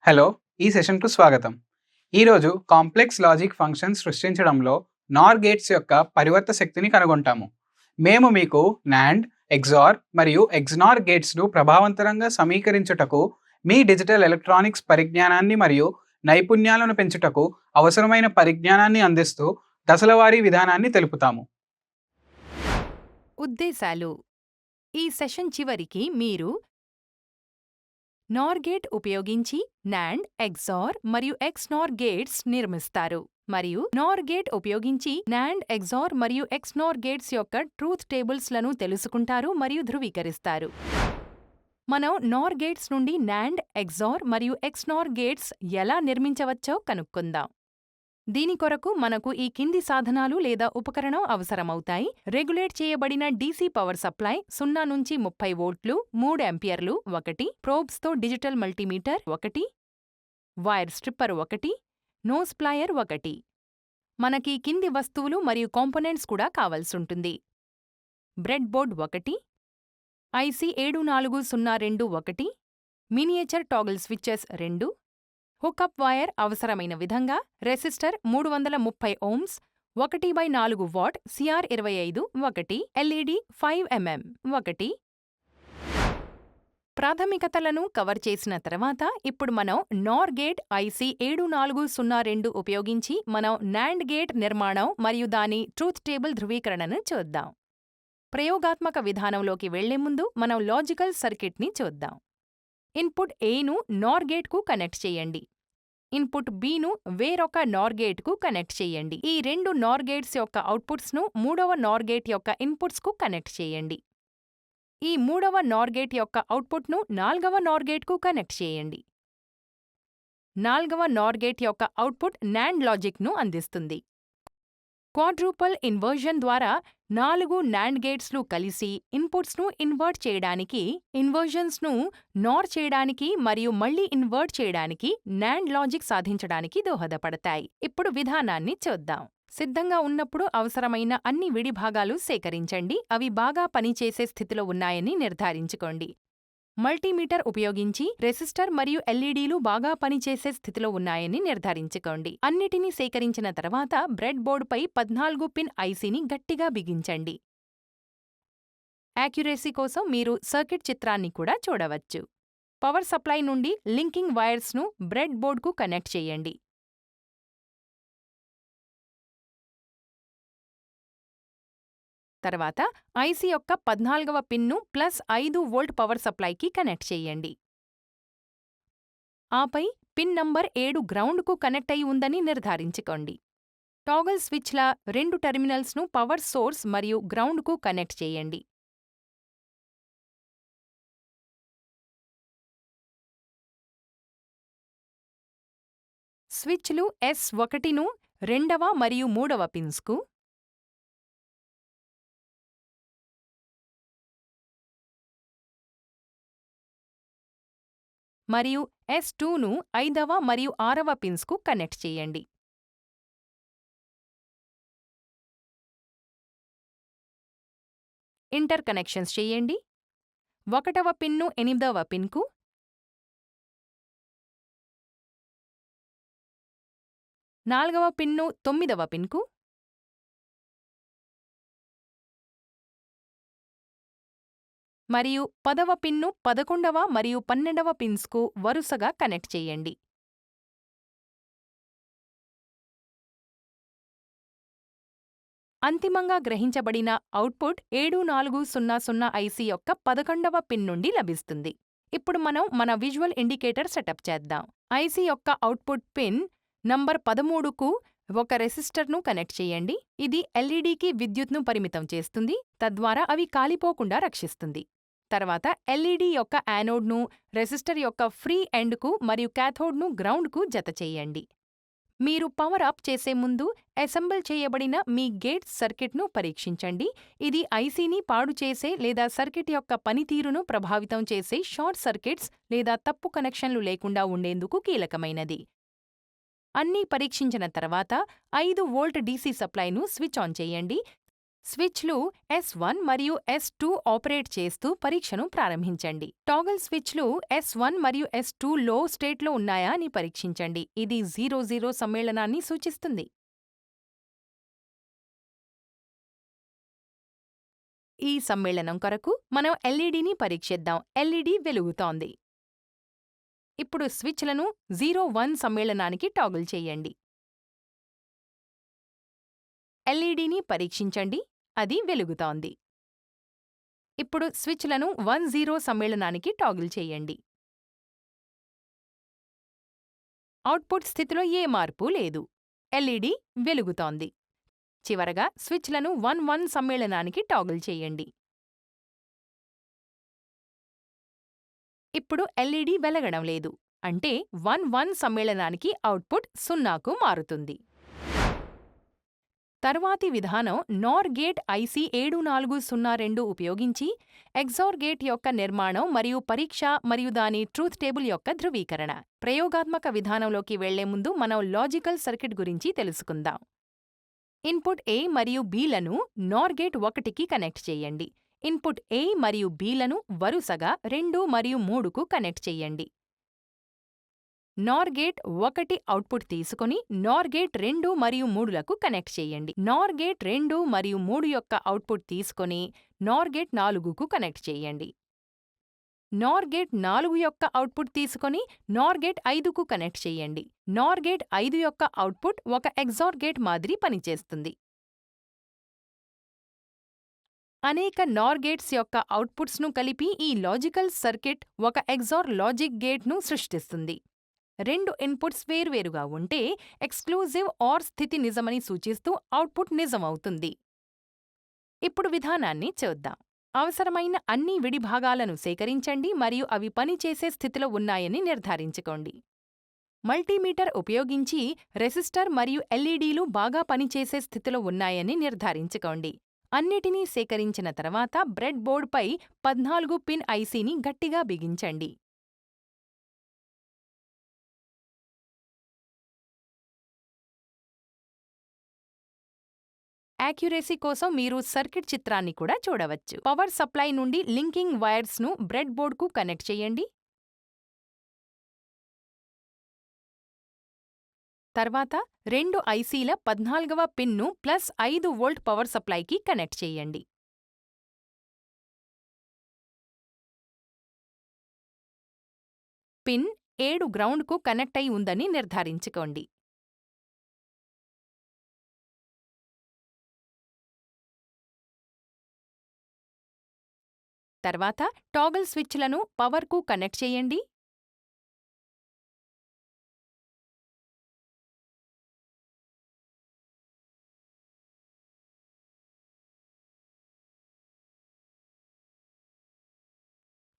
Hello, ఈ సెషన్కు స్వాగతం. ఈరోజు కాంప్లెక్స్ లాజిక్ ఫంక్షన్స్ సృష్టించడంలో నార్ గేట్స్ యొక్క పరివర్త శక్తిని కనుగొంటాము. మేము మీకు నాండ్, ఎగ్జార్ మరియు ఎగ్జార్ గేట్స్ను ప్రభావవంతంగా సమీకరించుటకు మీ డిజిటల్ ఎలక్ట్రానిక్స్ పరిజ్ఞానాన్ని మరియు నైపుణ్యాలను పెంచుటకు అవసరమైన పరిజ్ఞానాన్ని అందిస్తూ దశలవారీ విధానాన్ని తెలుపుతాము. ఉద్దేశాలు. ఈ సెషన్ చివరికి మీరు నార్ గేట్ ఉపయోగించి నాండ్, ఎగ్జార్ మరియు ఎక్స్నార్ గేట్స్ నిర్మిస్తారు మరియు నార్ గేట్ ఉపయోగించి నాండ్, ఎగ్జార్ మరియు ఎక్స్నార్ గేట్స్ యొక్క ట్రూత్ టేబుల్స్ లను తెలుసుకుంటారు మరియు ధృవీకరిస్తారు. మనం నార్ గేట్స్ నుండి నాండ్, ఎగ్జార్ మరియు ఎక్స్నార్ గేట్స్ ఎలా నిర్మించవచ్చో కనుక్కుందాం. దీని కొరకు మనకు ఈ కింది సాధనాలు లేదా ఉపకరణం అవసరమవుతాయి. రెగ్యులేట్ చేయబడిన డీసీ పవర్ సప్లై 0 నుంచి 30 వోల్ట్లు 3 ఆంపియర్లు 1, ప్రోబ్స్తో digital multimeter 1, wire stripper 1, nose plier 1. మనకి కింది వస్తువులు మరియు కాంపోనెంట్స్ కూడా కావలసుంటుంది. Breadboard 1, IC 7402 1, miniature toggle switches 2, hookup wire అవసరమైన విధంగా resistor 330 ohms 1/4 watt CR25 1, LED 5 mm 1. ప్రాథమికతలను కవర్ చేసిన తర్వాత ఇప్పుడు మనం నార్ గేట్ ఐసీ 7402 ఉపయోగించి మనం నాండ్ గేట్ నిర్మాణం మరియు దాని ట్రూత్ టేబుల్ ధృవీకరణను చూద్దాం. ప్రయోగాత్మక విధానంలోకి వెళ్లే ముందు మనం లాజికల్ సర్క్యూట్ని చూద్దాం. ఇన్పుట్ ఏను నార్ గేట్కు కనెక్ట్ చేయండి. ఇన్పుట్ బిను వేరొక నార్ గేట్కు కనెక్ట్ చేయండి. ఈ రెండు నార్ గేట్స్ యొక్క అవుట్పుట్స్ను మూడవ నార్ గేట్ యొక్క ఇన్పుట్స్కు కనెక్ట్ చేయండి. ఈ మూడవ నార్ గేట్ యొక్క అవుట్పుట్ను నాల్గవ నార్ గేట్కు కనెక్ట్ చేయండి. నాల్గవ నార్ గేట్ యొక్క అవుట్పుట్ నాండ్ లాజిక్ను అందిస్తుంది. క్వాడ్రూపల్ ఇన్వర్జన్ ద్వారా 4 నాండ్ గేట్స్లు కలిసి ఇన్పుట్స్ను ఇన్వర్ట్ చేయడానికి, ఇన్వర్జన్స్ను నార్ చేయడానికి మరియు మళ్లీ ఇన్వర్ట్ చేయడానికి నాండ్ లాజిక్ సాధించడానికి దోహదపడతాయి. ఇప్పుడు విధానాన్ని చూద్దాం. సిద్ధంగా ఉన్నప్పుడు అవసరమైన అన్ని విడి భాగాలు సేకరించండి. అవి బాగా పనిచేసే స్థితిలో ఉన్నాయని నిర్ధారించుకోండి. మల్టీమీటర్ ఉపయోగించి రెసిస్టర్ మరియు ఎల్ఈడీలు బాగా పనిచేసే స్థితిలో ఉన్నాయని నిర్ధారించుకోండి. అన్నిటినీ సేకరించిన తర్వాత బ్రెడ్ బోర్డుపై 14 పిన్ ఐసీని గట్టిగా బిగించండి. యాక్యురసీ కోసం మీరు సర్క్యూట్ చిత్రాన్ని కూడా చూడవచ్చు. పవర్ సప్లై నుండి లింకింగ్ వైర్స్ను బ్రెడ్ బోర్డుకు కనెక్ట్ చేయండి. తర్వాత ఐసీ యొక్క 14వ పిన్ను +5 వోల్ట్ పవర్ సప్లైకి కనెక్ట్ చేయండి. ఆపై పిన్ నంబర్ 7 గ్రౌండ్కు కనెక్ట్ అయి ఉందని నిర్ధారించుకోండి. టాగల్ స్విచ్ల 2 టెర్మినల్స్ను పవర్ సోర్స్ మరియు గ్రౌండ్కు కనెక్ట్ చేయండి. స్విచ్లు S1ను 2వ మరియు 3వ పిన్స్కు, మరియు S2ను 5వ మరియు 6వ పిన్స్కు కనెక్ట్ చేయండి. ఇంటర్ కనెక్షన్స్ చేయండి. 1వ పిన్ను 8వ పిన్కు, 4వ పిన్ను 9వ పిన్కు, మరియు 10వ పిన్ను 11వ మరియు 12వ పిన్స్కు వరుసగా కనెక్ట్ చేయండి. అంతిమంగా గ్రహించబడిన అవుట్పుట్ 7400 ఐసీ యొక్క 11వ పిన్ నుండి లభిస్తుంది. ఇప్పుడు మనం మన విజువల్ ఇండికేటర్ సెటప్ చేద్దాం. ఐసీ యొక్క అవుట్పుట్ పిన్ నంబర్ 13కు ఒక రెసిస్టర్ను కనెక్ట్ చేయండి. ఇది ఎల్ఈడీకి విద్యుత్ను పరిమితం చేస్తుంది, తద్వారా అవి కాలిపోకుండా రక్షిస్తుంది. తర్వాత ఎల్ఈడీ యొక్క యానోడ్ను రెసిస్టర్ యొక్క ఫ్రీ ఎండ్కు మరియు క్యాథోడ్ను గ్రౌండ్కు జతచేయండి. మీరు పవర్ అప్ చేసే ముందు అసెంబుల్ చేయబడిన మీ గేట్ సర్క్యూట్ను పరీక్షించండి. ఇది ఐసీని పాడు చేసే లేదా సర్క్యూట్ యొక్క పనితీరును ప్రభావితం చేసే షార్ట్ సర్క్యూట్స్ లేదా తప్పు కనెక్షన్లు లేకుండా ఉండేందుకు కీలకమైనది. అన్నీ పరీక్షించిన తర్వాత 5 వోల్ట్ డీసీ సప్లైను స్విచ్ ఆన్ చేయండి. స్విచ్లు S1 మరియు S2 ఆపరేట్ చేస్తూ పరీక్షను ప్రారంభించండి. టాగల్ స్విచ్లు S1 మరియు S2 లో స్టేట్లో ఉన్నాయా అని పరీక్షించండి. ఇది 00 సమ్మేళనాన్ని సూచిస్తుంది. ఈ సమ్మేళనం కొరకు మనం ఎల్ఈడిని పరీక్షిద్దాం. ఎల్ఈడి వెలుగుతోంది. ఇప్పుడు స్విచ్లను 01 సమ్మేళనానికి టాగుల్ చేయండి. ఎల్ఈడిని పరీక్షించండి. అది వెలుగుతోంది. ఇప్పుడు స్విచ్లను 10 సమ్మేళనానికి టాగుల్ చేయండి. అవుట్పుట్ స్థితిలో ఏ మార్పు లేదు. ఎల్ఈడి వెలుగుతోంది. చివరగా స్విచ్లను 11 సమ్మేళనానికి టాగుల్ చేయండి. ఇప్పుడు ఎల్ఈడి వెలగడం లేదు. అంటే 11 సమ్మేళనానికి అవుట్పుట్ 0కు మారుతుంది. తర్వాతి విధానం నార్ గేట్ ఐసి 7402 ఉపయోగించి ఎగ్జార్ గేట్ యొక్క నిర్మాణం మరియు పరీక్ష మరియు దాని ట్రూత్ టేబుల్ యొక్క ధృవీకరణ. ప్రయోగాత్మక విధానంలోకి వెళ్లే ముందు మనం లాజికల్ సర్క్యూట్ గురించి తెలుసుకుందాం. ఇన్పుట్ A మరియు Bలను నార్ గేట్ 1కి కనెక్ట్ చేయండి. ఇన్పుట్ A మరియు Bలను వరుసగా 2 మరియు 3కు కనెక్ట్ చేయండి. నార్ గేట్ 1 అవుట్పుట్ తీసుకుని నార్ గేట్ 2 మరియు 3లకు కనెక్ట్ చేయండి. నార్ గేట్ 2 మరియు 3 యొక్క అవుట్పుట్ తీసుకుని నార్ గేట్ 4కు కనెక్ట్ చేయండి. నార్ గేట్ 4 యొక్క అవుట్పుట్ తీసుకొని నార్ గేట్ 5కు కనెక్ట్ చేయండి. నార్ గేట్ 5 యొక్క అవుట్పుట్ ఒక ఎగ్జార్ గేట్ మాదిరి పనిచేస్తుంది. అనేక నార్ గేట్స్ యొక్క అవుట్పుట్స్ను కలిపి ఈ లాజికల్ సర్క్యూట్ ఒక ఎగ్జార్ లాజిక్ గేట్ను సృష్టిస్తుంది. 2 ఇన్పుట్స్ వేర్వేరుగా ఉంటే ఎక్స్క్లూజివ్ ఆర్ స్థితి నిజమని సూచిస్తూ అవుట్పుట్ నిజమవుతుంది. ఇప్పుడు విధానాన్ని చూద్దాం. అవసరమైన అన్ని విడి భాగాలను సేకరించండి మరియు అవి పనిచేసే స్థితిలో ఉన్నాయని నిర్ధారించుకోండి. మల్టీమీటర్ ఉపయోగించి రెసిస్టర్ మరియు ఎల్ఈడీలు బాగా పనిచేసే స్థితిలో ఉన్నాయని నిర్ధారించుకోండి. అన్నిటినీ సేకరించిన తర్వాత బ్రెడ్ బోర్డ్పై 14 పిన్ ఐసీని గట్టిగా బిగించండి. యాక్యురసీ కోసం మీరు సర్క్యూట్ చిత్రాన్ని కూడా చూడవచ్చు. పవర్ సప్లై నుండి లింకింగ్ వైర్స్ను బ్రెడ్ బోర్డ్కు కనెక్ట్ చేయండి. తర్వాత 2 ఐసీల 14వ పిన్ను +5 వోల్ట్ పవర్ సప్లైకి కనెక్ట్ చేయండి. పిన్ 7 గ్రౌండ్కు కనెక్ట్ అయి ఉందని నిర్ధారించుకోండి. తర్వాత టాగల్ స్విచ్లను పవర్కు కనెక్ట్ చేయండి.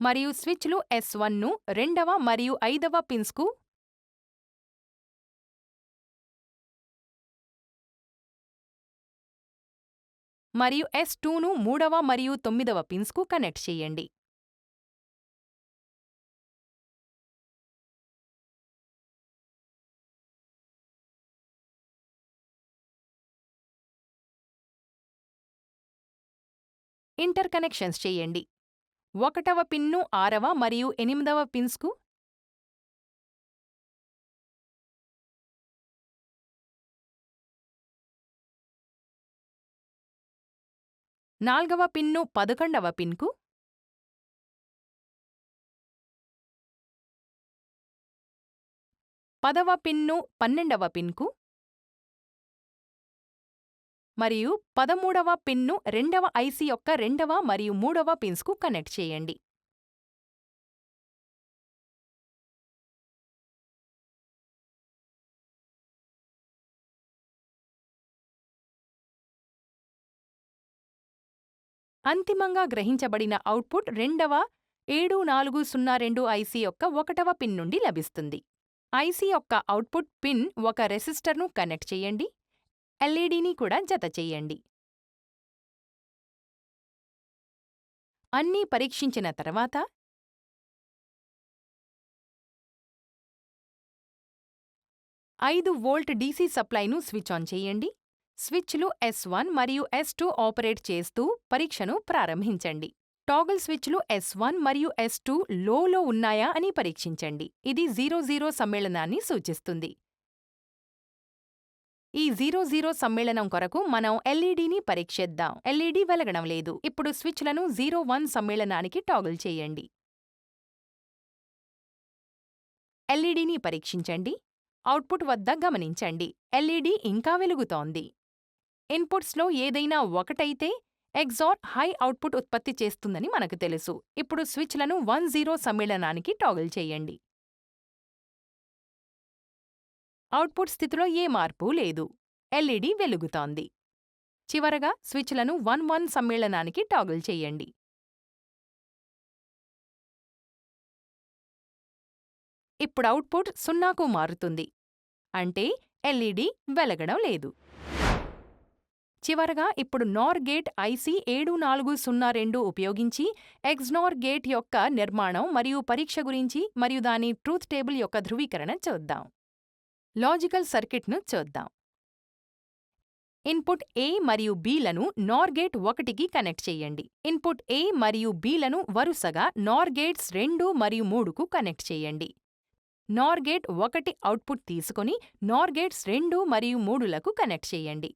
మరియు స్విచ్లు S1ను 2వ మరియు 5వ పిన్స్కు మరియు S2ను 3వ మరియు 9వ పిన్స్కు కనెక్ట్ చేయండి. ఇంటర్ కనెక్షన్స్ చేయండి. 1వ పిన్ను 6వ మరియు 8వ పిన్స్కు, నాల్గవ పిన్ను 11వ పిన్కు, 10వ పిన్ను 12వ పిన్కు మరియు 13వ పిన్ను 2వ ఐసీ యొక్క 2వ మరియు 3వ పిన్స్కు కనెక్ట్ చేయండి. అంతిమంగా గ్రహించబడిన అవుట్పుట్ 2వ 7402 ఐసీ యొక్క 1వ పిన్ నుండి లభిస్తుంది. ఐసీ యొక్క అవుట్పుట్ పిన్ ఒక రెసిస్టర్ను కనెక్ట్ చేయండి. ఎల్ఈడీని కూడా జతచేయండి. అన్నీ పరీక్షించిన తర్వాత 5 వోల్ట్ డీసీ సప్లైను స్విచ్ ఆన్ చేయండి. స్విచ్లు S1 మరియు S2 ఆపరేట్ చేస్తూ పరీక్షను ప్రారంభించండి. టాగుల్ స్విచ్లు S1 మరియు S2 లోలో ఉన్నాయా అని పరీక్షించండి. ఇది 00 సమ్మేళనాన్ని సూచిస్తుంది. ఈ 00 సమ్మేళనం కొరకు మనం ఎల్ఈడీని పరీక్షిద్దాం. ఎల్ఈడీ వెలగడం లేదు. ఇప్పుడు స్విచ్లను 01 సమ్మేళనానికి టాగుల్ చేయండి. ఎల్ఈడీని పరీక్షించండి. అవుట్పుట్ వద్ద గమనించండి. ఎల్ఈడీ ఇంకా వెలుగుతోంది. ఇన్పుట్స్లో ఏదైనా ఒకటైతే ఎగ్జార్ హై అవుట్పుట్ ఉత్పత్తి చేస్తుందని మనకు తెలుసు. ఇప్పుడు స్విచ్లను 10 సమ్మేళనానికి టాగుల్ చేయండి. అవుట్పుట్ స్థితిలో ఏ మార్పు లేదు. ఎల్ఈడీ వెలుగుతోంది. చివరగా స్విచ్లను 11 సమ్మేళనానికి టాగుల్ చేయండి. ఇప్పుడు అవుట్పుట్ 0కు మారుతుంది. అంటే ఎల్ఈడీ వెలగడం లేదు. చివరగా ఇప్పుడు నార్ గేట్ ఐసీ 7402 ఉపయోగించి ఎగ్జ్నార్ గేట్ యొక్క నిర్మాణం మరియు పరీక్ష గురించి మరియు దాని ట్రూత్ టేబుల్ యొక్క ధృవీకరణ చూద్దాం. లాజికల్ సర్కిట్ను చూద్దాం. ఇన్పుట్ A మరియు Bలను నార్ గేట్ 1కి కనెక్ట్ చేయండి. ఇన్పుట్ A మరియు Bలను వరుసగా నార్ గేట్స్ 2 మరియు 3కు కనెక్ట్ చేయండి. నార్ గేట్ 1 అవుట్పుట్ తీసుకొని నార్ గేట్స్ 2 మరియు 3లకు కనెక్ట్ చేయండి.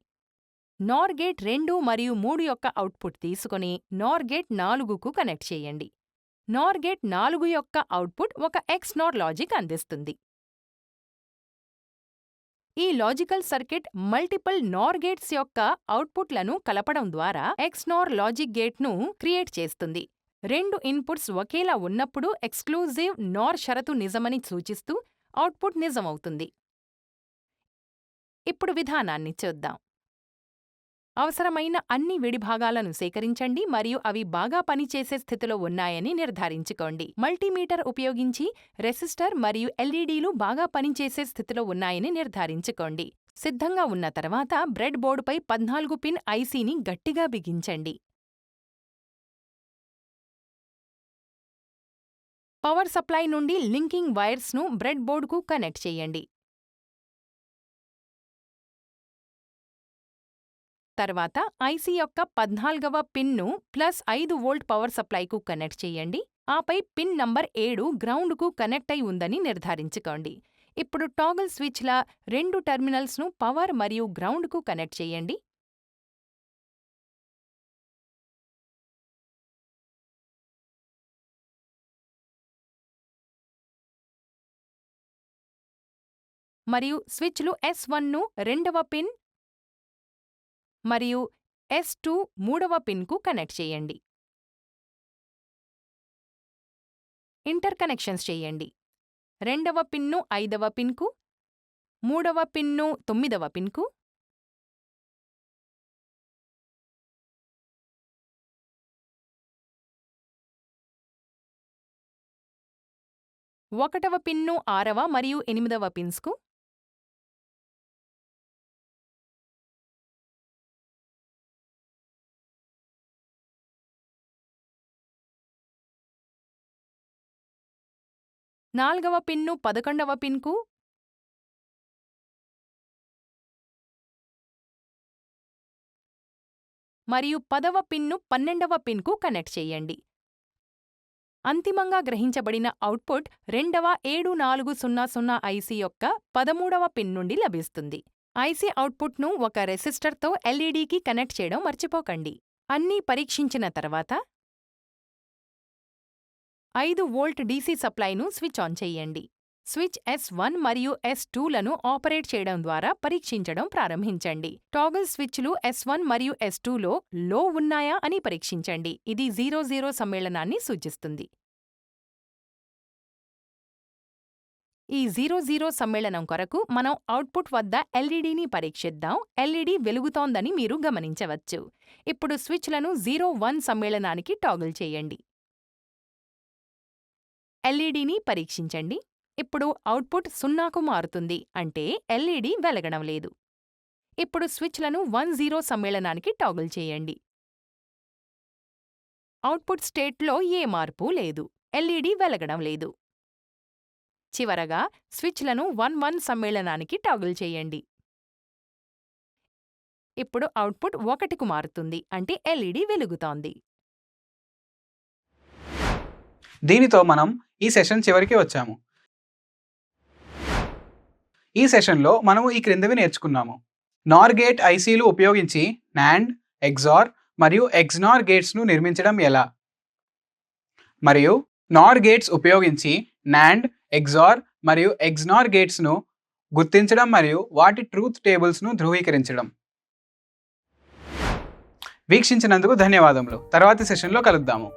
నార్ గేట్ 2 మరియు 3 యొక్క అవుట్పుట్ తీసుకొని నార్ గేట్ 4కు కనెక్ట్ చేయండి. నార్ గేట్ 4 యొక్క అవుట్పుట్ ఒక XNOR లాజిక్ అందిస్తుంది. ఈ లాజికల్ సర్కిట్ మల్టిపుల్ నార్ గేట్స్ యొక్క అవుట్పుట్లను కలపడం ద్వారా XNOR లాజిక్ గేట్ను క్రియేట్ చేస్తుంది. 2 ఇన్పుట్స్ ఒకేలా ఉన్నప్పుడు ఎక్స్క్లూజివ్ నార్ షరతు నిజమని సూచిస్తూ అవుట్పుట్ నిజమవుతుంది. ఇప్పుడు విధానాన్ని చూద్దాం. అవసరమైన అన్ని విడిభాగాలను సేకరించండి మరియు అవి బాగా పనిచేసే స్థితిలో ఉన్నాయని నిర్ధారించుకోండి. మల్టీమీటర్ ఉపయోగించి రెసిస్టర్ మరియు ఎల్ఈడీలు బాగా పనిచేసే స్థితిలో ఉన్నాయని నిర్ధారించుకోండి. సిద్ధంగా ఉన్న తర్వాత బ్రెడ్ బోర్డుపై 14 పిన్ ఐసీని గట్టిగా బిగించండి. పవర్ సప్లై నుండి లింకింగ్ వైర్స్ను బ్రెడ్ బోర్డుకు కనెక్ట్ చేయండి. తర్వాత ఐసీ యొక్క 14వ పిన్ను +5 వోల్ట్ పవర్ సప్లైకు కనెక్ట్ చేయండి. ఆపై పిన్ నంబర్ 7 గ్రౌండ్కు కనెక్ట్ అయి ఉందని నిర్ధారించుకోండి. ఇప్పుడు టాగుల్ స్విచ్ల 2 టెర్మినల్స్ను పవర్ మరియు గ్రౌండ్కు కనెక్ట్ చేయండి. మరియు స్విచ్లు S1ను 2వ పిన్ మరియు S2 3వ పిన్కు కనెక్ట్ చేయండి. ఇంటర్ కనెక్షన్స్ చేయండి. 2వ పిన్ను 5వ పిన్కు, 3వ పిన్ను 9వ పిన్కు, ఒకటవ పిన్ను 6వ మరియు 8వ పిన్స్కు, నాల్గవ పిన్ను 11వ పిన్కు, మరియు 10వ పిన్ను 12వ పిన్కు కనెక్ట్ చేయండి. అంతిమంగా గ్రహించబడిన అవుట్పుట్ 2వ 7400 ఐసీ యొక్క 13వ పిన్ నుండి లభిస్తుంది. ఐసీ అవుట్పుట్ను ఒక రెసిస్టర్తో ఎల్ఈడీకి కనెక్ట్ చేయడం మర్చిపోకండి. అన్నీ పరీక్షించిన తర్వాత 5 వోల్ట్ డీసీ సప్లైను స్విచ్ ఆన్ చేయండి. స్విచ్ S1 మరియు S2లను ఆపరేట్ చేయడం ద్వారా పరీక్షించడం ప్రారంభించండి. టాగుల్ స్విచ్లు S1 మరియు S2లో లో ఉన్నాయా అని పరీక్షించండి. ఇది 00 సమ్మేళనాన్ని సూచిస్తుంది. ఈ 00 సమ్మేళనం కొరకు మనం అవుట్పుట్ వద్ద ఎల్ఈడీని పరీక్షిద్దాం. ఎల్ఈడీ వెలుగుతోందని మీరు గమనించవచ్చు. ఇప్పుడు స్విచ్లను 01 సమ్మేళనానికి టాగుల్ చేయండి. ఎల్ఈడీని పరీక్షించండి. ఇప్పుడు అవుట్పుట్ 0కు మారుతుంది. అంటే ఎల్ఈడీ వెలగడం లేదు. ఇప్పుడు స్విచ్లను 10 సమ్మేళనానికి టాగుల్ చేయండి. అవుట్పుట్ స్టేట్లో ఏ మార్పు లేదు. ఎల్ఈడీ వెలగడం లేదు. చివరగా స్విచ్లను 11 సమ్మేళనానికి టాగుల్ చేయండి. ఇప్పుడు అవుట్పుట్ 1కు మారుతుంది, అంటే ఎల్ఈడి వెలుగుతోంది. దీనితో మనం ఈ సెషన్ చివరికి వచ్చాము. ఈ సెషన్లో మనము ఈ క్రిందివి నేర్చుకున్నాము. నార్ గేట్ ఐసీలు ఉపయోగించి నాండ్, ఎగ్జార్ మరియు ఎగ్జ్నార్ గేట్స్ను నిర్మించడం ఎలా, మరియు నార్ గేట్స్ ఉపయోగించి నాండ్, ఎగ్జార్ మరియు ఎగ్జ్నార్ గేట్స్ను గుర్తించడం మరియు వాటి ట్రూత్ టేబుల్స్ను ధృవీకరించడం. వీక్షించినందుకు ధన్యవాదములు. తర్వాతి సెషన్లో కలుద్దాము.